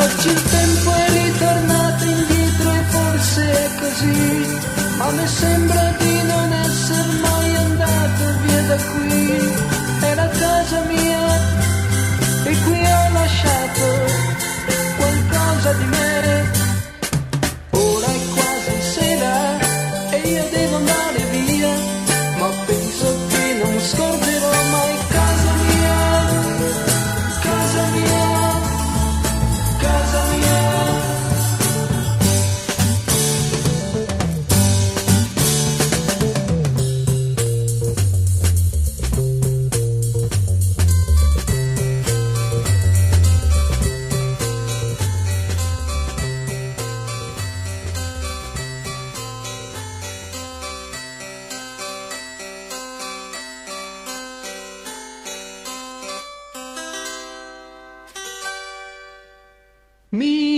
Oggi il tempo è ritornato indietro e forse è così, ma mi sembra di non essere mai andato via da qui. Era casa mia e qui ho lasciato qualcosa di me. Ora è quasi sera e io devo andare via, ma penso che non scorderò mai casa mia, casa mia. Casa mia. Mi